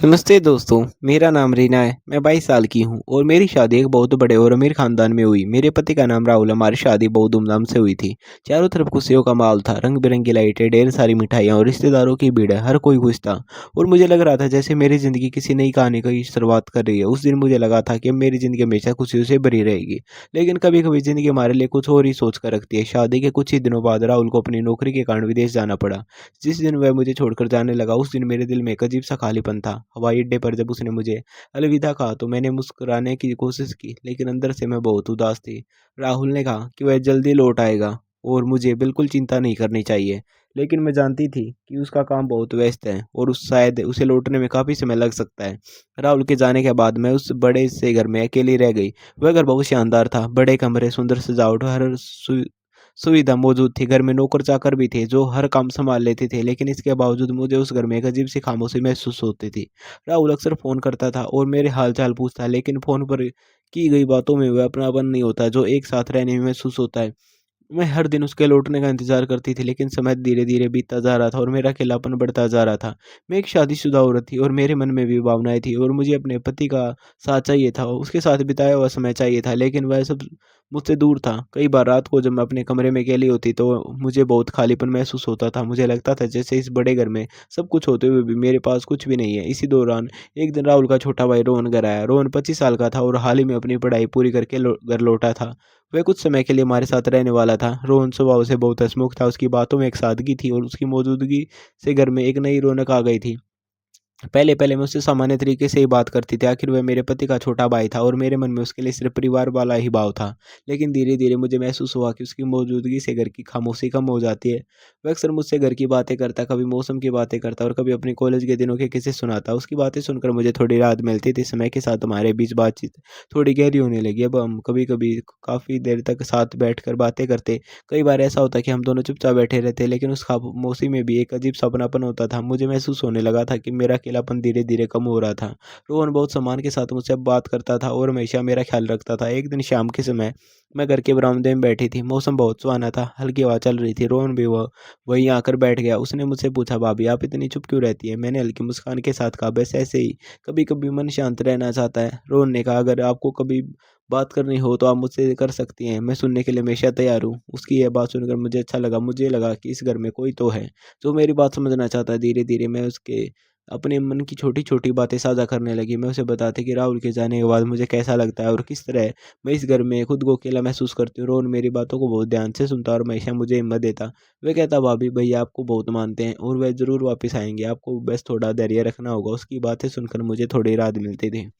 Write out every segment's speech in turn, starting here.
नमस्ते दोस्तों, मेरा नाम रीना है। मैं 22 साल की हूँ और मेरी शादी एक बहुत बड़े और अमीर खानदान में हुई। मेरे पति का नाम राहुल, हमारी शादी बहुत धूमधाम से हुई थी। चारों तरफ खुशियों का माहौल था, रंग-बिरंगी लाइटें, ढेर सारी मिठाइयाँ और रिश्तेदारों की भीड़ है, हर कोई खुश था। और मुझे लग रहा था जैसे मेरी ज़िंदगी किसी नई कहानी की शुरुआत कर रही है। उस दिन मुझे लगा था कि अब मेरी ज़िंदगी हमेशा खुशियों से भरी रहेगी। लेकिन कभी-कभी ज़िंदगी हमारे लिए कुछ और ही सोच कर रखती है। शादी के कुछ ही दिनों बाद राहुल को अपनी नौकरी के कारण विदेश जाना पड़ा। जिस दिन वह मुझे छोड़कर जाने लगा, उस दिन मेरे दिल में एक अजीब-सा खालीपन था। हवाई अड्डे पर जब उसने मुझे अलविदा कहा तो मैंने मुस्कुराने की कोशिश की, लेकिन अंदर से मैं बहुत उदास थी। राहुल ने कहा कि वह जल्दी लौट आएगा और मुझे बिल्कुल चिंता नहीं करनी चाहिए। लेकिन मैं जानती थी कि उसका काम बहुत व्यस्त है और उस शायद उसे लौटने में काफ़ी समय लग सकता है। राहुल के जाने के बाद मैं उस बड़े से घर में अकेली रह गई। वह घर बहुत शानदार था, बड़े कमरे, सुंदर सजावट, हर सुविधा मौजूद थी। घर में नौकर-चाकर भी थे जो हर काम सँभाल लेते थे, लेकिन इसके बावजूद मुझे उस घर में एक अजीब-सी खामोशी महसूस होती थी। राहुल अक्सर फ़ोन करता था और मेरे हाल-चाल पूछता, लेकिन फ़ोन पर की गई बातों में वह अपनापन नहीं होता जो एक साथ रहने में महसूस होता है। मैं हर दिन उसके लौटने का इंतज़ार करती थी, लेकिन समय धीरे-धीरे बीतता जा रहा था और मेरा अकेलापन बढ़ता जा रहा था। मैं एक शादीशुदा औरत थी और मेरे मन में भी भावनाएँ थी और मुझे अपने पति का साथ चाहिए था, उसके साथ बिताया हुआ समय चाहिए था, लेकिन वह सब मुझसे दूर था। कई बार रात को जब मैं अपने कमरे में अकेली होती तो मुझे बहुत खालीपन महसूस होता था। मुझे लगता था जैसे इस बड़े घर में सब कुछ होते हुए भी मेरे पास कुछ भी नहीं है। इसी दौरान एक दिन राहुल का छोटा भाई रोहन घर आया। रोहन 25 साल का था और हाल ही में अपनी पढ़ाई पूरी करके घर लौटा था। वह कुछ समय के लिए हमारे साथ रहने वाला था। रोहन स्वभाव से बहुत हँसमुख था, उसकी बातों में एक सादगी थी और उसकी मौजूदगी से घर में एक नई रौनक आ गई थी। पहले-पहले मैं उससे सामान्य तरीके से ही बात करती थी, आखिर वह मेरे पति का छोटा भाई था और मेरे मन में उसके लिए सिर्फ़ परिवार वाला ही भाव था। लेकिन धीरे-धीरे मुझे महसूस हुआ कि उसकी मौजूदगी से घर की खामोशी कम हो जाती है। वह अक्सर मुझसे घर की बातें करता, कभी मौसम की बातें करता और कभी अपने कॉलेज के दिनों के किस्से सुनाता। उसकी बातें सुनकर मुझे थोड़ी राहत मिलती थी। समय के साथ हमारे बीच बातचीत थोड़ी गहरी होने लगी। अब हम कभी-कभी काफ़ी देर तक साथ बैठकर बातें करते। कई बार ऐसा होता कि हम दोनों चुपचाप बैठे रहते, लेकिन उस खामोशी में भी एक अजीब-सा अपनापन होता था। मुझे महसूस होने लगा था कि मेरा अकेलापन धीरे-धीरे कम हो रहा था। रोहन बहुत सम्मान के साथ मुझसे बात करता था और हमेशा मेरा ख्याल रखता था। एक दिन शाम के समय मैं घर के बरामदे में बैठी थी। मौसम बहुत सुहाना था, हल्की हवा चल रही थी। रोहन भी वहीं आकर बैठ गया। उसने मुझसे पूछा, "भाभी, आप इतनी चुप क्यों रहती हैं?" मैंने हल्की मुस्कान के साथ कहा, "बस ऐसे ही, कभी-कभी मन शांत रहना चाहता है।" रोहन ने कहा, "अगर आपको कभी बात करनी हो तो आप मुझसे कर सकती हैं, मैं सुनने के लिए हमेशा तैयार हूँ।" उसकी यह बात सुनकर मुझे अच्छा लगा। मुझे लगा कि इस घर में कोई तो है जो मेरी बात समझना चाहता है। धीरे-धीरे मैं उसके अपने मन की छोटी-छोटी बातें साझा करने लगी। मैं उसे बताती कि राहुल के जाने के बाद मुझे कैसा लगता है और किस तरह मैं इस घर में खुद को अकेला महसूस करती हूँ। रोहन मेरी बातों को बहुत ध्यान से सुनता और हमेशा मुझे हिम्मत देता। वह कहता, "भाभी, भैया आपको बहुत मानते हैं और वह ज़रूर वापस आएँगे, आपको बस थोड़ा धैर्य रखना होगा।" उसकी बातें सुनकर मुझे थोड़ी राहत मिलती थी।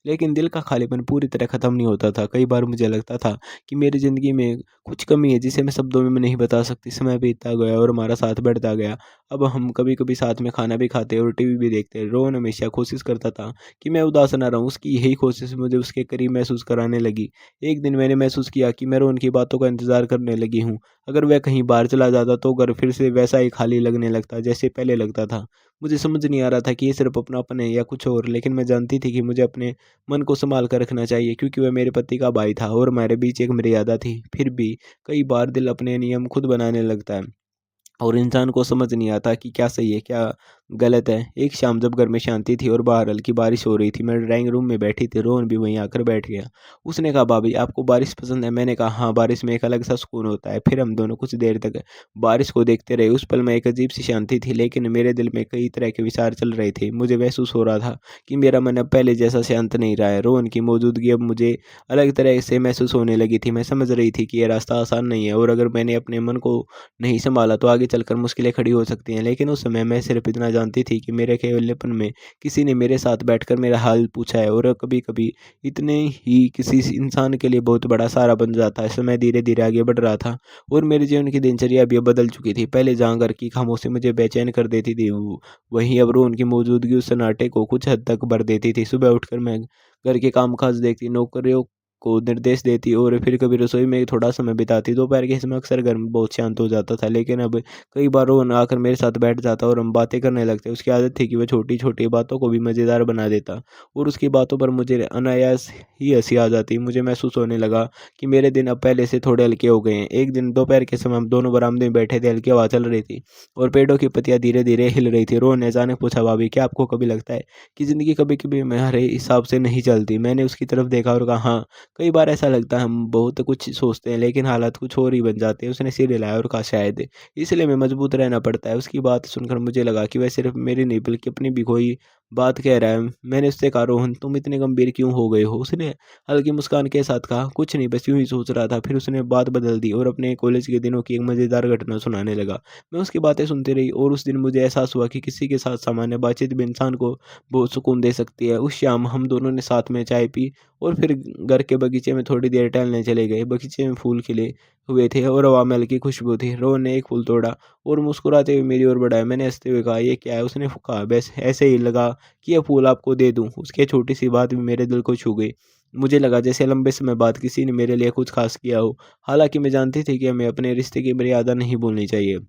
लेकिन दिल का खालीपन पूरी तरह ख़त्म नहीं होता था। कई बार मुझे लगता था कि मेरी ज़िंदगी में कुछ कमी है जिसे मैं शब्दों में नहीं बता सकती। समय बीतता गया और हमारा साथ बढ़ता गया। अब हम कभी-कभी साथ में खाना भी खाते और टीवी भी देखते। रोहन हमेशा कोशिश करता था कि मैं उदास ना रहूँ। उसकी यही कोशिश मुझे उसके करीब महसूस कराने लगी। एक दिन मैंने महसूस किया कि मैं रोहन की बातों का इंतज़ार करने लगी हूँ। अगर वह कहीं बाहर चला जाता तो घर फिर से वैसा ही खाली लगने लगता जैसे पहले लगता था। मुझे समझ नहीं आ रहा था कि ये सिर्फ़ अपनापन है या कुछ और, लेकिन मैं जानती थी कि मुझे अपने मन को सँभाल कर रखना चाहिए क्योंकि वह मेरे पति का भाई था और हमारे बीच एक मर्यादा थी। फिर भी कई बार दिल अपने नियम खुद बनाने लगता है। और इंसान को समझ नहीं आता कि क्या सही है, क्या गलत है। एक शाम जब घर में शांति थी और बाहर हल्की बारिश हो रही थी, मैं ड्राइंग रूम में बैठी थी, रोहन भी वहीं आकर बैठ गया। उसने कहा, "भाभी, आपको बारिश पसंद है?" मैंने कहा, "हाँ, बारिश में एक अलग-सा सुकून होता है।" फिर हम दोनों कुछ देर तक बारिश को देखते रहे। उस पल में एक अजीब-सी शांति थी, लेकिन मेरे दिल में कई तरह के विचार चल रहे थे। मुझे महसूस हो रहा था कि मेरा मन अब पहले जैसा शांत नहीं रहा है। रोहन की मौजूदगी अब मुझे अलग तरह से महसूस होने लगी थी। मैं समझ रही थी कि ये रास्ता आसान नहीं है और अगर मैंने अपने मन को नहीं सँभाला तो आगे चलकर मुश्किलें खड़ी हो सकती हैं। लेकिन उस समय मैं सिर्फ़ इतना जानती थी कि मेरे अकेलेपन में किसी ने मेरे साथ बैठकर मेरा हाल पूछा है और कभी-कभी इतने ही किसी इंसान के लिए बहुत बड़ा सहारा बन जाता है। समय धीरे-धीरे आगे बढ़ रहा था और मेरे जीवन की दिनचर्या भी अब बदल चुकी थी। पहले जहाँ घर की खामोशी मुझे बेचैन कर देती थी, वहीं अब रोहन की मौजूदगी उस सन्नाटे को कुछ हद तक भर देती थी। सुबह उठकर मैं घर के काम-काज देखती, नौकरियों को निर्देश देती और फिर कभी रसोई में थोड़ा समय बिताती। दोपहर के समय अक्सर घर में बहुत शांत हो जाता था, लेकिन अब कई बार रोहन आकर मेरे साथ बैठ जाता और हम बातें करने लगते। उसकी आदत थी कि वह छोटी-छोटी बातों को भी मज़ेदार बना देता और उसकी बातों पर मुझे अनायास ही हँसी आ जाती। मुझे महसूस होने लगा कि मेरे दिन अब पहले से थोड़े हल्के हो गए हैं। एक दिन दोपहर के समय हम दोनों बरामदे में बैठे थे, हल्की हवा चल रही थी और पेड़ों की पत्तियाँ धीरे-धीरे हिल रही थी। रोहन ने अचानक पूछा, भाभी क्या आपको कभी लगता है कि ज़िंदगी कभी-कभी हमारे हिसाब से नहीं चलती? मैंने उसकी तरफ देखा और कहा, हाँ, कई बार ऐसा लगता है हम बहुत कुछ सोचते हैं लेकिन हालात कुछ और ही बन जाते हैं। उसने सिर हिलाया और कहा, शायद इसलिए हमें मजबूत रहना पड़ता है। उसकी बात सुनकर मुझे लगा कि वह सिर्फ मेरी नहीं बल्कि अपनी भी कोई बात कह रहा है। मैंने उससे कहा, रोहन तुम इतने गंभीर क्यों हो गए हो? उसने हल्की मुस्कान के साथ कहा, कुछ नहीं, बस यूं ही सोच रहा था। फिर उसने बात बदल दी और अपने कॉलेज के दिनों की एक मज़ेदार घटना सुनाने लगा। मैं उसकी बातें सुनती रही और उस दिन मुझे एहसास हुआ कि किसी के साथ सामान्य बातचीत भी इंसान को बहुत सुकून दे सकती है। उस शाम हम दोनों ने साथ में चाय पी और फिर घर के बगीचे में थोड़ी देर टहलने चले गए। बगीचे में फूल खिले हुए थे और हवा में हल्की खुशबू थी। रोहन ने एक फूल तोड़ा और मुस्कुराते हुए मेरी ओर बढ़ाया। मैंने हंसते हुए कहा, ये क्या है? उसने कहा, बस ऐसे ही लगा कि यह फूल आपको दे दूं। उसकी ये छोटी सी बात भी मेरे दिल को छू गई। मुझे लगा जैसे लंबे समय बाद किसी ने मेरे लिए कुछ खास किया हो। हालांकि मैं जानती थी कि हमें अपने रिश्ते की मर्यादा नहीं भूलनी चाहिए,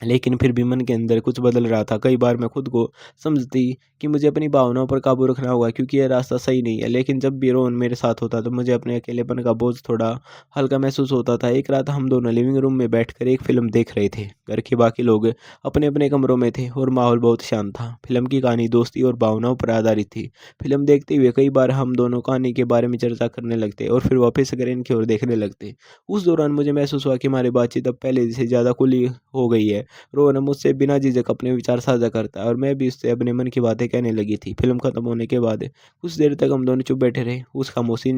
लेकिन फिर भी मन के अंदर कुछ बदल रहा था। कई बार मैं खुद को समझती कि मुझे अपनी भावनाओं पर काबू रखना होगा क्योंकि यह रास्ता सही नहीं है, लेकिन जब भी रोहन मेरे साथ होता तो मुझे अपने अकेलेपन का बोझ थोड़ा हल्का महसूस होता था। एक रात हम दोनों लिविंग रूम में बैठकर एक फिल्म देख रहे थे। घर के बाकी लोग अपने अपने कमरों में थे और माहौल बहुत शांत था। फिल्म की कहानी दोस्ती और भावनाओं पर आधारित थी। फिल्म देखते हुए कई बार हम दोनों कहानी के बारे में चर्चा करने लगते और फिर वापस स्क्रीन की ओर देखने लगते। उस दौरान मुझे महसूस हुआ कि हमारी बातचीत अब पहले से ज़्यादा खुली हो गई है। रोहन मुझसे बिना झिझक अपने विचार साझा करता है और मैं भी उससे अपने मन की बातें कहने लगी थी। फिल्म खत्म होने के बाद कुछ देर तक हम दोनों चुप बैठे रहे। उस खामोशी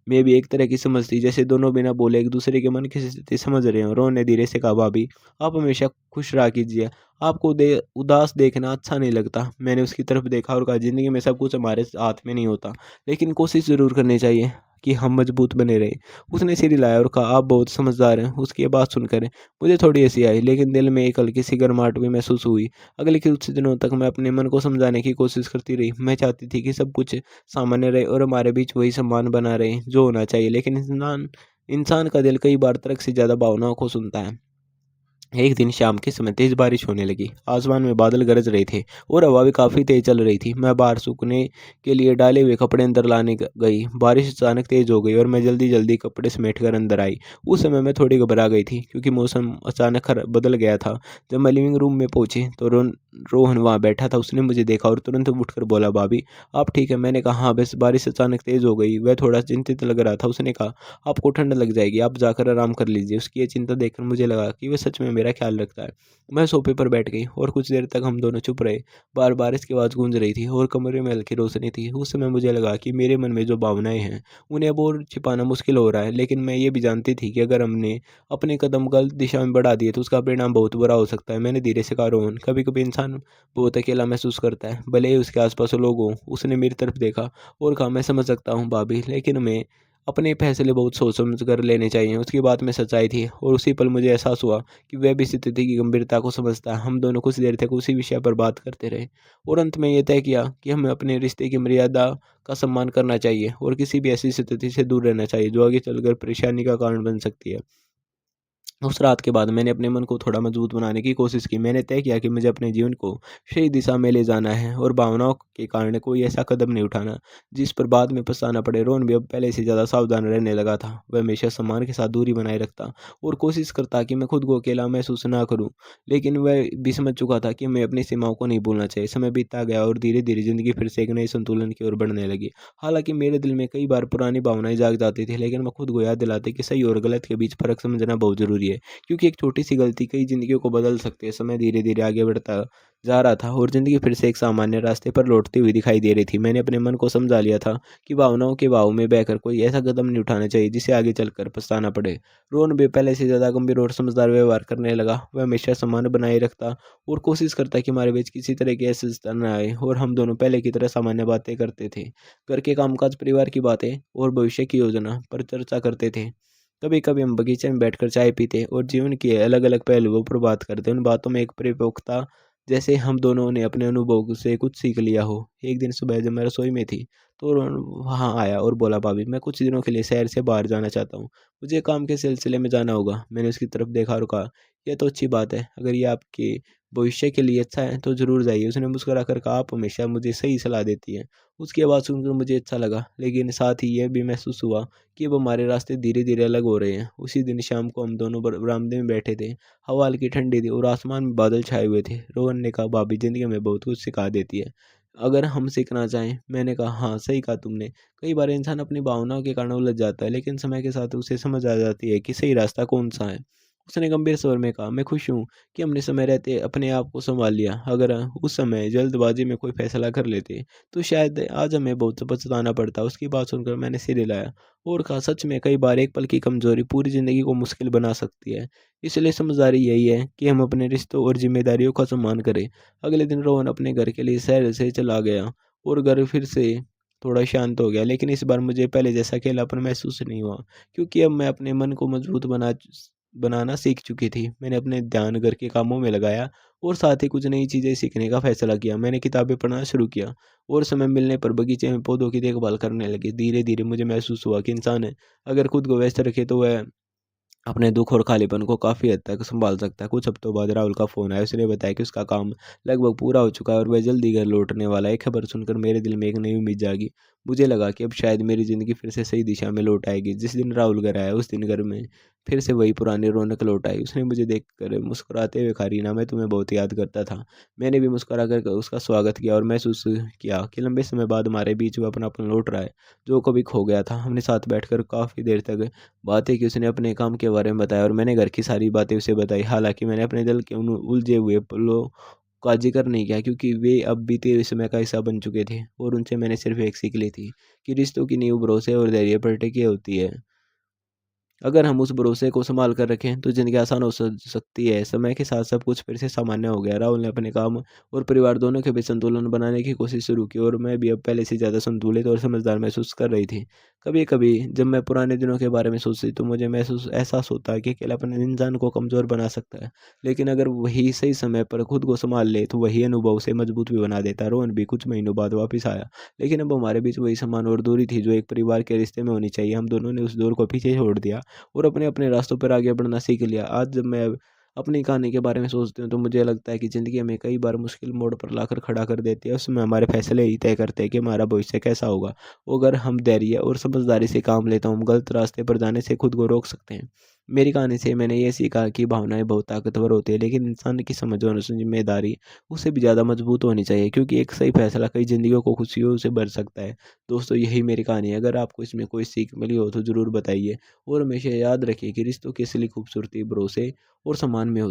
में भी एक तरह की समझ थी, जैसे दोनों बिना बोले एक दूसरे के मन की स्थिति समझ रहे हो। रोहन ने धीरे से कहा, भाभी आप हमेशा खुश रहा कीजिए, आपको उदास देखना अच्छा नहीं लगता। मैंने उसकी तरफ देखा और कहा, जिंदगी में सब कुछ हमारे हाथ में नहीं होता, लेकिन कोशिश जरूर करनी चाहिए कि हम मजबूत बने रहे। उसने सिर हिलाया और कहा, आप बहुत समझदार हैं। उसकी ये बात सुनकर मुझे थोड़ी हंसी आई, लेकिन दिल में एक हल्की सी गर्माहट भी महसूस हुई। अगले कुछ दिनों तक मैं अपने मन को समझाने की कोशिश करती रही। मैं चाहती थी कि सब कुछ सामान्य रहे और हमारे बीच वही सम्मान बना रहे जो होना चाहिए, लेकिन इंसान इंसान का दिल कई बार तर्क से ज़्यादा भावनाओं को सुनता है। एक दिन शाम के समय तेज बारिश होने लगी। आसमान में बादल गरज रहे थे और हवा भी काफी तेज चल रही थी। मैं बाहर सूखने के लिए डाले हुए कपड़े अंदर लाने गई। बारिश अचानक तेज हो गई और मैं जल्दी जल्दी कपड़े समेट कर अंदर आई। उस समय मैं थोड़ी घबरा गई थी क्योंकि मौसम अचानक बदल गया था। जब मैं लिविंग रूम में पहुंची तो रोहन वहाँ बैठा था। उसने मुझे देखा और तुरंत उठकर बोला, भाभी आप ठीक है? मैंने कहा, हाँ, बस बारिश अचानक तेज हो गई। वह थोड़ा चिंतित लग रहा था। उसने कहा, आपको ठंड लग जाएगी, आप जाकर आराम कर लीजिए। उसकी ये चिंता देखकर मुझे लगा कि वह सच में मेरा ख्याल रखता है। मैं सोफे पर बैठ गई और कुछ देर तक हम दोनों चुप रहे। बार बारिश की आवाज़ गूंज रही थी और कमरे में हल्की रोशनी थी। उस समय मुझे लगा कि मेरे मन में जो भावनाएं हैं उन्हें अब और छिपाना मुश्किल हो रहा है, लेकिन मैं ये भी जानती थी कि अगर हमने अपने कदम गलत दिशा में बढ़ा दिए तो उसका परिणाम बहुत बुरा हो सकता है। मैंने धीरे से कहा, रोहन कभी कभी इंसान बहुत अकेला महसूस करता है, भले ही उसके आसपास लोग हों। उसने मेरी तरफ देखा और कहा, मैं समझ सकता हूँ भाभी, लेकिन मैं अपने फैसले बहुत सोच समझ कर लेने चाहिए। उसकी बात में सच्चाई थी और उसी पल मुझे एहसास हुआ कि वह भी स्थिति की गंभीरता को समझता है। हम दोनों कुछ देर तक उसी विषय पर बात करते रहे और अंत में ये तय किया कि हमें अपने रिश्ते की मर्यादा का सम्मान करना चाहिए और किसी भी ऐसी स्थिति से दूर रहना चाहिए जो आगे चलकर परेशानी का कारण बन सकती है। उस रात के बाद मैंने अपने मन को थोड़ा मजबूत बनाने की कोशिश की। मैंने तय किया कि मुझे अपने जीवन को सही दिशा में ले जाना है और भावनाओं के कारण कोई ऐसा कदम नहीं उठाना जिस पर बाद में पछताना पड़े। रोहन भी अब पहले से ज़्यादा सावधान रहने लगा था। वह हमेशा सम्मान के साथ दूरी बनाए रखता और कोशिश करता कि मैं खुद को अकेला महसूस ना करूं, लेकिन वह भी समझ चुका था कि मैं अपनी सीमाओं को नहीं भूलना चाहिए। समय बीतता गया और धीरे धीरे जिंदगी फिर से एक नए संतुलन की ओर बढ़ने लगी। हालांकि मेरे दिल में कई बार पुरानी भावनाएं जाग जाती थी, लेकिन मैं खुद को याद दिलाती कि सही और गलत के बीच फर्क समझना बहुत जरूरी है, क्योंकि एक छोटी सी गलती कई जिंदगियों को बदल सकती है। समय धीरे धीरे आगे बढ़ता जा रहा था और जिंदगी फिर से एक सामान्य रास्ते पर लौटती हुई दिखाई दे रही थी। मैंने अपने मन को समझा लिया था कि भावनाओं के बहाव में बहकर कोई ऐसा कदम नहीं उठाना चाहिए जिसे आगे चलकर पछताना पड़े। रोहन भी पहले से ज्यादा गंभीर और समझदार व्यवहार करने लगा। वह हमेशा सम्मान बनाए रखता और कोशिश करता कि हमारे बीच किसी तरह की असुविधा न आए और हम दोनों पहले की तरह सामान्य बातें करते थे। घर के कामकाज, परिवार की बातें और भविष्य की योजना पर चर्चा करते थे। कभी कभी हम बगीचे में बैठकर चाय पीते और जीवन के अलग अलग पहलुओं पर बात करते। उन बातों में एक परिपक्वता जैसे हम दोनों ने अपने अनुभव से कुछ सीख लिया हो। एक दिन सुबह जब मैं रसोई में थी, तो रोहन वहाँ आया और बोला, भाभी मैं कुछ दिनों के लिए शहर से बाहर जाना चाहता हूँ। मुझे काम के सिलसिले में जाना होगा। मैंने उसकी तरफ देखा और कहा, यह तो अच्छी बात है। अगर ये आपके भविष्य के लिए अच्छा है तो ज़रूर जाइए। उसने मुस्कुरा कर कहा, आप हमेशा मुझे सही सलाह देती हैं। उसकी आवाज़ सुनकर मुझे अच्छा लगा, लेकिन साथ ही यह भी महसूस हुआ कि अब हमारे रास्ते धीरे-धीरे अलग हो रहे हैं। उसी दिन शाम को हम दोनों बरामदे में बैठे थे। हवा हल्की ठंडी थी और आसमान में बादल छाए हुए थे। रोहन ने कहा, भाभी ज़िंदगी हमें बहुत कुछ सिखा देती है, अगर हम सीखना चाहें। मैंने कहा, हाँ, सही कहा तुमने। कई बार इंसान अपनी भावनाओं के कारण उलझ जाता है, लेकिन समय के साथ उसे समझ आ जाती है कि सही रास्ता कौन-सा है। उसने गंभीर स्वर में कहा, मैं खुश हूँ कि हमने समय रहते अपने आप को सँभाल लिया। अगर उस समय जल्दबाज़ी में कोई फ़ैसला कर लेते, तो शायद आज हमें बहुत पछताना पड़ता। उसकी बात सुनकर मैंने सिर हिलाया और कहा, सच में कई बार एक पल की कमज़ोरी पूरी ज़िंदगी को मुश्किल बना सकती है। इसलिए समझदारी यही है कि हम अपने रिश्तों और ज़िम्मेदारियों का सम्मान करें। अगले दिन रोहन अपने घर के लिए शहर से चला गया और घर फिर से थोड़ा शांत हो गया, लेकिन इस बार मुझे पहले जैसा अकेलापन महसूस नहीं हुआ, क्योंकि अब मैं अपने मन को मजबूत बनाना सीख चुकी थी। मैंने अपने ध्यान घर के कामों में लगाया और साथ ही कुछ नई चीज़ें सीखने का फैसला किया। मैंने किताबें पढ़ना शुरू किया और समय मिलने पर बगीचे में पौधों की देखभाल करने लगी। धीरे-धीरे मुझे महसूस हुआ कि इंसान अगर खुद को व्यस्त रखे तो वह अपने दुःख और खालीपन को काफ़ी हद तक सँभाल सकता है। कुछ हफ्तों बाद राहुल का फ़ोन आया। उसने बताया कि उसका काम लगभग पूरा हो चुका है और वह जल्द ही घर लौटने वाला है। ये खबर सुनकर मेरे दिल में एक नई उम्मीद जागी। मुझे लगा कि अब शायद मेरी ज़िंदगी फिर से सही दिशा में लौट आएगी। जिस दिन राहुल घर आया, उस दिन घर में फिर से वही पुरानी रौनक लौट आई। उसने मुझे देखकर मुस्कुराते हुए कहा, रीना, मैं तुम्हें बहुत याद करता था। मैंने भी मुस्कुरा कर उसका स्वागत किया और महसूस किया कि लंबे समय बाद हमारे बीच वो अपनापन लौट रहा है, जो कभी खो गया था। हमने साथ बैठकर काफ़ी देर तक बातें की। उसने अपने काम के बारे में बताया और मैंने घर की सारी बातें उसे बताई। हालाँकि मैंने अपने दिल के उन उलझे हुए पलों का ज़िक्र नहीं किया, क्योंकि वे अब बीते समय का हिस्सा बन चुके थे और उनसे मैंने सिर्फ़ एक सीख ली थी कि रिश्तों की नींव भरोसे और धैर्य पर टिकी होती है। अगर हम उस भरोसे को सँभाल कर रखें, तो ज़िंदगी आसान हो सकती है। समय के साथ सब कुछ फिर से सामान्य हो गया। राहुल ने अपने काम और परिवार दोनों के बीच संतुलन बनाने की कोशिश शुरू की और मैं भी अब पहले से ज़्यादा संतुलित और समझदार महसूस कर रही थी। कभी-कभी जब मैं पुराने दिनों के बारे में सोचती, तो मुझे एहसास होता है कि अकेलापन इंसान को कमज़ोर बना सकता है। लेकिन अगर वही सही समय पर खुद को सँभाल ले, तो वही अनुभव उसे मजबूत भी बना देता है। रोहन भी कुछ महीनों बाद वापस आया, लेकिन अब हमारे बीच वही सम्मान और दूरी थी, जो एक परिवार के रिश्ते में होनी चाहिए। हम दोनों ने उस दौर को पीछे छोड़ दिया और अपने-अपने रास्तों पर आगे बढ़ना सीख लिया। आज जब मैं अपनी कहानी के बारे में सोचती हूँ, तो मुझे लगता है कि ज़िंदगी हमें कई बार मुश्किल मोड़ पर लाकर खड़ा कर देती है। उसमें हमारे फैसले ही तय करते हैं कि हमारा भविष्य कैसा होगा। अगर हम धैर्य और समझदारी से काम लें, तो हम गलत रास्ते पर जाने से खुद को रोक सकते हैं। मेरी कहानी से मैंने ये सीखा कि भावनाएँ बहुत ताकतवर होती हैं, लेकिन इंसान की समझ और ज़िम्मेदारी उससे भी ज़्यादा मजबूत होनी चाहिए, क्योंकि एक सही फैसला कई ज़िंदगियों को खुशियों से भर सकता है। दोस्तों, यही मेरी कहानी है। अगर आपको इसमें कोई सीख मिली हो, तो ज़रूर बताइए और हमेशा याद रखिए कि रिश्तों की असली खूबसूरती भरोसे और सम्मान में होती है।